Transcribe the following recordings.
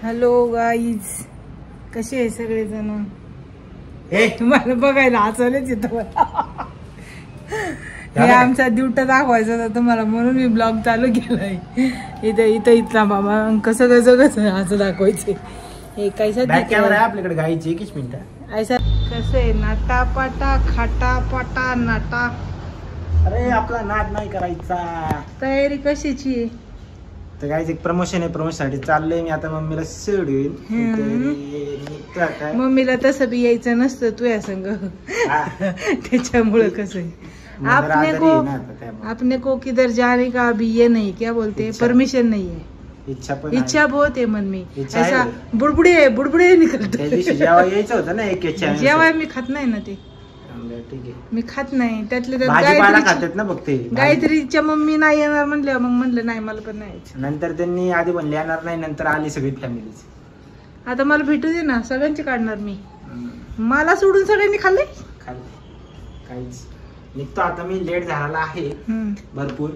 Hello guys, कसे आहे सगळेजण? तुम्हाला बघायला हसायलाच येतं मला. हे आमचा ड्युटा दाखवायचा होता तुम्हाला म्हणून मी ब्लॉग चालू केलाय. इथला बाबा कसं असं दाखवायचे. हे कैसा आपल्याकडे गाईची 21 मिनिटं ऐसा कसं आहे नाटा पाटा खाटा पाटा नाटा. अरे आपला नाद नाही करायचा. तयारी कशाची आहे? तर गाईच एक प्रमोशन आहे, प्रमोशन साठी चाललंय मी आता. मम्मीला सोडून मम्मीला तसं बी यायचं नसतं तुझ्या संग. त्याच्यामुळे कसं आहे आपने को किधर जाने का अभी ये नहीं, क्या बोलते हैं, परमिशन नहीं है. इच्छा बहुत है मन में. ऐसा बुडबुडे निकलते. यायचं होतं ना एक जेव्हा मी खात नाही ना ते. ठीक आहे मी खात नाही त्यातले खातात ना बघते. गायत्रीच्या मम्मी नाही येणार म्हणल्या, मग म्हणलं नाही मला पण नाही. नंतर त्यांनी आधी म्हणले येणार नाही, नंतर आली सगळी फॅमिली. आता मला भेटू दे ना, सगळ्यांची काढणार मी. मला सोडून सगळ्यांनी खाल्ले. काहीच निघतो आता मी. लेट झालेला आहे भरपूर.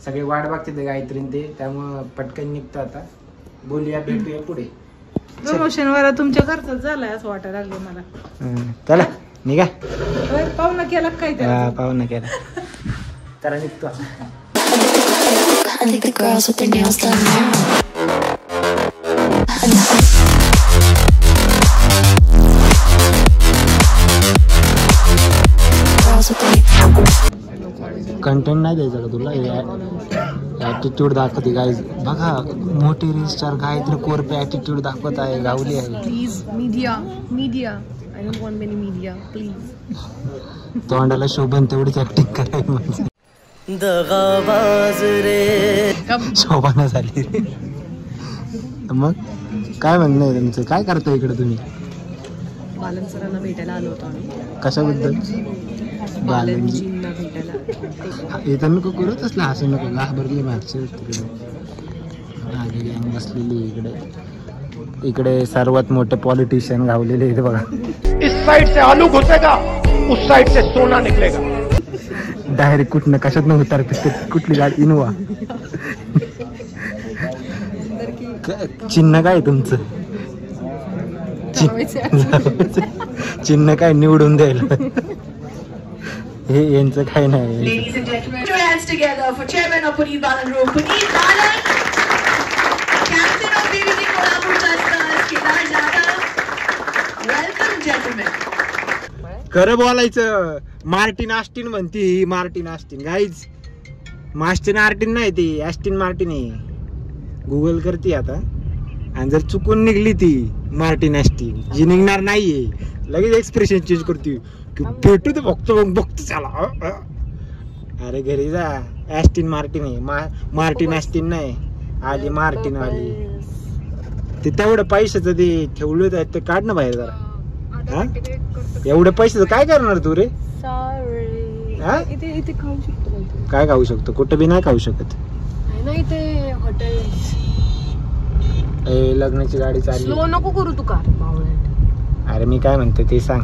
सगळे वाट बघते गायत्री ते, त्यामुळं पटकन निघतो आता. बोलूया, भेटूया पुढे. प्रमोशन वाला तुमच्या घरचाच झालाय असं वाटायला लागलं मला. चला निघा. पाहुणा केला काय? पाहुणा केला तर निघतो. कंटेंट नाही द्यायचा का तुला? ऍटिट्यूड दाखवते गाईज. बघा मोठी reel star Gayatri Korpe attitude दाखवत आहे. गावली आहे. Please media I don't want many media, please. तोंडाला शोभन तेवढीच ऍक्टिंग करायची म्हणजे. शोभा झाली रे. मग काय म्हणणं आहे तुमचं? काय करता इकडे तुम्ही? बालन सरांना भेटायला आलो होतो आम्ही. कशाबद्दल? बालनजींना भेटायला. इथं नको करत असलं हसू नको. घाबरली मागच्या तिकडे बसलेली. इकडे सर्वात मोठे पॉलिटिशियन गावलेले इथे बघा. इस साइड से आलू घुसेगा, उस साइड से सोना निकलेगा. डायरेक्ट कुठनं कशात न उतरते. कुठली गाडी? इनोवा. चिन्ह काय तुमचं? चिन्ह काय निवडून द्यायला? हे यांचं काय नाही. खरं बोलायचं. मार्टिन आस्टिन म्हणती ही. Martin Austin guys. Mastin Artin नाही ती, ॲस्टिन मार्टिन आहे. गुगल करते आता. आणि जर चुकून निघली ती मार्टिन ॲस्टिन, जी निघणार नाहीये, लगेच एक्सप्रेशन चेंज करते. भेटू ते बघतो चला. अरे घरी जा. ॲस्टिन मार्टिन आहे, मार्टिन ॲस्टिन नाही. आली मार्टिन वाली. ते तेवढं पैशाचं ते ठेवलं ते काढ ना बाहेर जरा. एवढे पैसे काय करणार तू रे? इथे खाऊ शकतो. काय खाऊ शकतो? कुठं बी नाही खाऊ शकत. नाही ते हॉटेल. लग्नाची गाडी चालली. स्लो नको करू तू कार. अरे मी काय म्हणते ते सांग.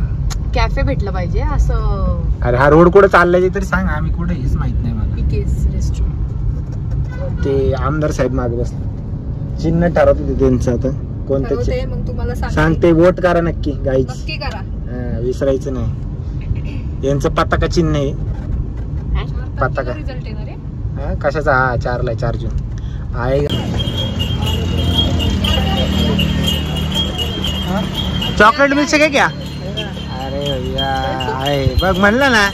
कॅफे भेटलं पाहिजे असं. अरे हा रोड कुठं चाललाय तरी सांग. आम्ही कुठे हेच माहित नाही मला. रेस्टॉरंट ते आमदार साहेब मागे बसले. चिन्ह ठरवत होते त्यांचं आता कोणतं. मग तुम्हाला सांगते वोट करा नक्की गाईच. नक्की करा. विसरायचं नाही. यांचं पताका चिन्ह आहे. पताका कशाचा? हा 4 जून आहे. चॉकलेट मिल्क शेक क्या? अरे भैया आहे बघ म्हणलं ना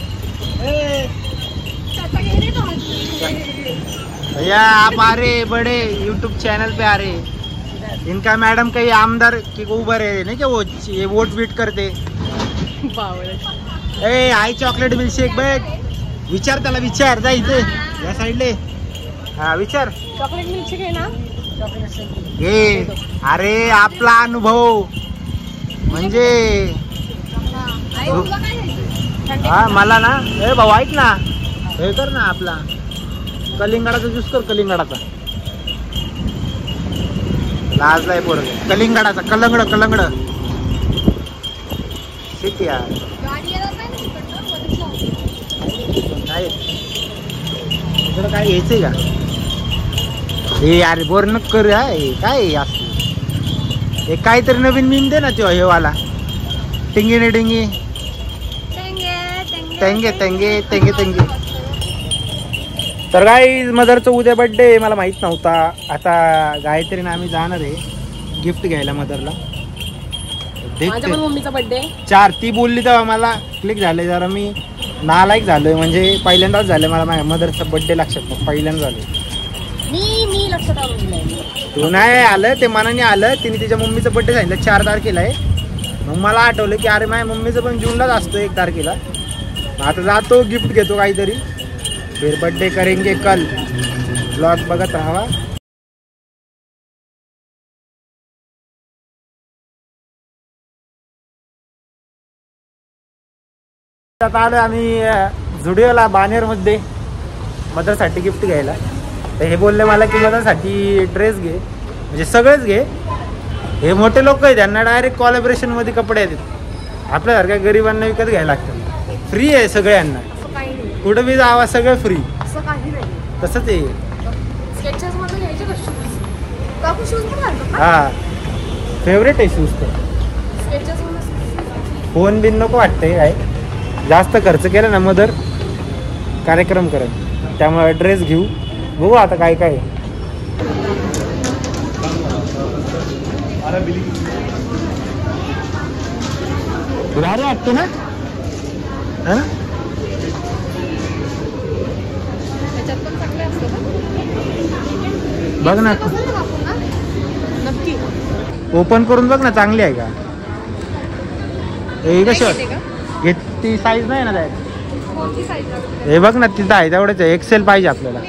भैया. आप आ रहे बड़े यूट्यूब चैनल पे आ रहे. इनका मैडम कहीं आमदार की ऊबर है नहीं क्या? वो ये वोट वीट करते. आई चॉकलेट मिल्क शेक बघ. विचार त्याला. विचार जा इथे या साईडले. हा विचार. चॉकलेट मिल्क शेक आहे ना? हे अरे आपला अनुभव म्हणजे. हा मला ना. ए भाऊ ऐक ना, हे कर ना आपला कलिंगडाचा ज्यूस कर. कलिंगडाचा लाजलाय पोर. कलिंगडाचा. कलंगड ठीक यार. इकडं काय घ्यायचंय का? हे अरे बोर न कर. काय असं एक काहीतरी नवीन मीम दे ना तो हे वाला टिंगी ने डिंगी तेंगे तेंगे तेंगे तेंगे. तर गाईज मदरचं उद्या बर्थडे मला माहित नव्हता. आता गायत्रीने आम्ही जाणार आहे गिफ्ट घ्यायला मदरला. माझ्या पण मम्मीचा बर्थडे 4 ती बोलली तेव्हा मला क्लिक झाले. जरा मी नालायक झालोय म्हणजे पहिल्यांदाच झालं मला माझ्या मदरचा बर्थडे लक्षात नाही. पहिल्यांदा झालं मी लक्षात आलं. तू नाही आलं ते मनाने आलं. तिने तिच्या मम्मीचा बर्थडे सांगितलं 4 तारखेला आहे. मग मला आठवलं की अरे माझ्या मम्मीचं पण जूनलाच असतो 1 तारखेला. आता जातो गिफ्ट घेतो काहीतरी. फिर बर्थडे करेंगे कल. ब्लॉग बघत राहावा. आता आलो आम्ही झुडिओला बानेरमध्ये मदरसाठी गिफ्ट घ्यायला. तर हे बोलले मला की मदरसाठी ड्रेस घे म्हणजे सगळेच घे. हे मोठे लोक आहेत त्यांना डायरेक्ट कॉलॅबरेशनमध्ये कपडे येतात. आपल्यासारख्या गरिबांना विकत घ्यायला लागतात. फ्री आहे सगळ्यांना कुठं बी जावा सगळं फ्री. तसंच आहे. हा फेवरेट आहे शूज. तर फोन बिन नको वाटतंय काय जास्त खर्च केला ना मदर कार्यक्रम करेल. त्यामुळे ड्रेस घेऊ बघू आता काय काय. भारी वाटतो ना बघ ना नक्की ओपन करून बघ ना चांगली आहे का. हे कशी ती साईज नाही ना हे बघ ना तिथं आहे तेवढंच आहे. एक्सेल पाहिजे आपल्याला.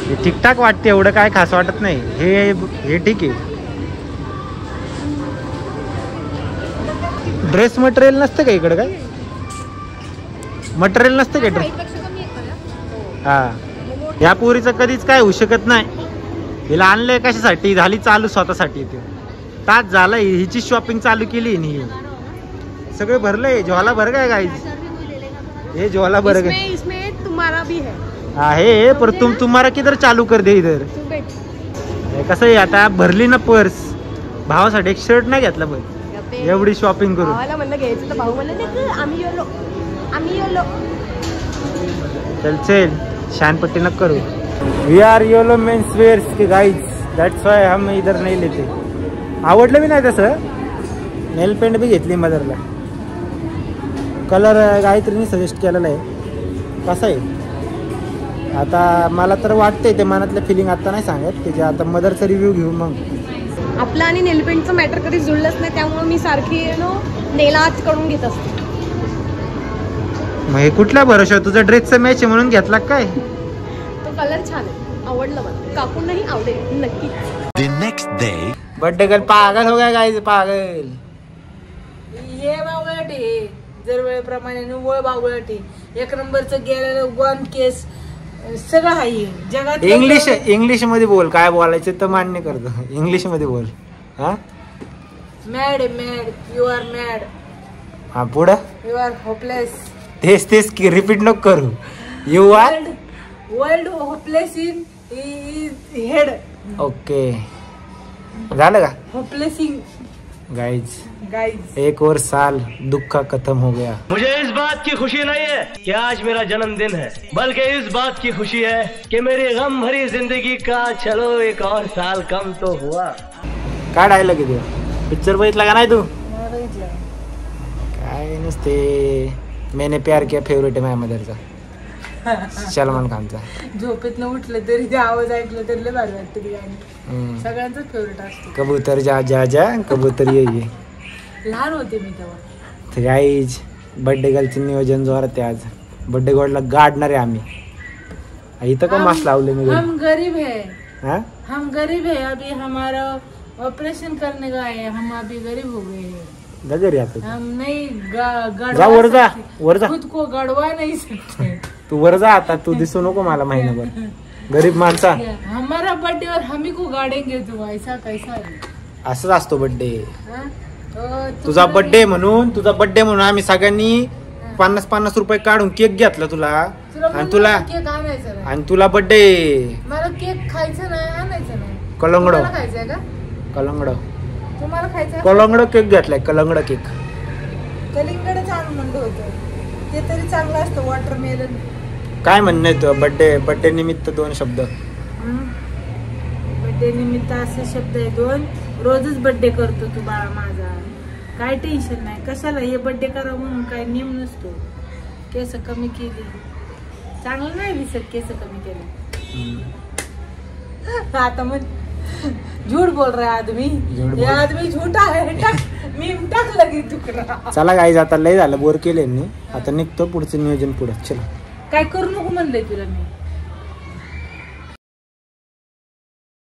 हे ठीकठाक वाटते एवढं काय खास वाटत नाही. हे ठीक आहे. ड्रेस मटेरियल नसतं का इकडं काय मटेरियल नसतं का ड्रेस. हा या पोरीचं कधीच काय होऊ शकत नाही. हिला आणलंय कशासाठी झाली चालू स्वतःसाठी. ते तास झालं हिची शॉपिंग चालू केली ही. सगळे भरलंय ज्वाला भर काय गाईज. हे ज्वाला भर गए तुम्हारा भी आहे पर तुम्हाला किधर चालू कर दे इधर. कसं आहे आता भरली ना पर्स. भावासाठी एक शर्ट नाही घेतला पण एवढी शॉपिंग करून. चल चल शानपट्टी न करू. We are YOLO men's wears के गाइज दॅट्स वाय हम इधर नाही लेते. आवडलं बी नाही तसं. नेल पेंट बी घेतली मदरला. कलर गायत्रीने सजेस्ट केलेला आहे. कसं आहे आता मला तर वाटतंय ते मनातलं फिलिंग आता नाही सांगत त्याचे. आता मदरचा रिव्ह्यू घेऊ मग. आपलं आणि नेलपेंटचं मॅटर कधी जुळलंच नाही त्यामुळे मी सारखी नेल आर्ट करून घेत असते. मग हे कुठला भरोसा तुझा ड्रेसचा मॅच आहे म्हणून घेतला काय. तो कलर छान आहे आवडलं मला. काकूंनाही आवडेल नक्की. बर्थडे गर्ल पागल हो गया गाइस पागल. हे बावळाटे जर वेळेप्रमाणे निव्वळ बावळाटे 1 नंबरचं गेलेलं 1 केस सगळं आहे जगात. इंग्लिश मध्ये बोल काय बोलायचं तर मान्य करतो. इंग्लिश मध्ये बोल. हा mad mad you are mad. हा पुढं यू आर होपलेस. तेच की रिपीट नको करू. You are world hopeless in head. Okay झालं का होपलेस इन गाइज 1 और साल दुख का खत्म हो गया. मुझे इस बात की खुशी नहीं है कि आज मेरा जन्मदिन है बल्कि इस बात की खुशी है कि मेरी गम भरी जिंदगी का चलो 1 और साल कम तो हुआ. काय डायलॉग आहे पिक्चर बघितला का नाही तू. काय नसते. मैंने प्यार किया फेवरेट आहे माझ्या मदरचा सलमान खानचा. झोपेत न उठलं तरी ते आवाज ऐकलं तरी लय भारी वाटतं ती गाणी. सगळ्यांचाच फेवरेट असतो. कबूतर जा जा जा कबूतर ये. लहान होते मी तेव्हा. गाईज बर्थडे गर्लचं नियोजन जोरात आहे. आज बर्थडे गर्लला गाडणार आहे आम्ही. इथं का मास्क लावले मी. हम गरीब है. हाँ हम गरीब है अभी हमारा ऑपरेशन करने का है. हम अभी गरीब हो गए हैं. घरी आता हम नहीं जा वर जा वर जा. खुद को गड़वा नहीं सकते. तू वर जा आता. तू दिसू नको मला महिनाभर गरीब माणसा. हमारा बर्थडे और हम ही को गाड़ेंगे. तू ऐसा कैसा है. असंच असतो बर्थडे. तुझा बर्थडे म्हणून आम्ही सगळ्यांनी 50-50 रुपये काढून केक घेतला तुला. आणि तुला केक आणायचं नाही, आणि तुला बर्थडे मला केक खायचं नाही, आणायचं नाही. कलंगड तुम्हाला खायचंय का? कलंगड तुम्हाला खायचं कलंगड केक घेतलाय कलंगड केक. कलिंगडच आणून म्हणलं होतं, ते तरी चांगलं असतं. वॉटरमेलन. काय म्हणणं आहे तुझं? बर्थडे निमित्त 2 शब्द. बर्थडे निमित्त असे शब्द आहे 2. रोजच बर्थडे करतो तू बाळा माझा, काय टेन्शन नाही. कशाला हे बर्थडे करा म्हणून काय नियम नसतो. केस कमी केली चांगलं नाही दिसत, केस कमी केले. आता मग झूठ बोल रहा है आदमी, ये आदमी झूठा है. मी टाकलं की तुकडा. चला गाईज आता लय झालं, बोर केले मी. आता निघतो पुढचं नियोजन पुढे. चला काय करू नको म्हणलंय तुला मी.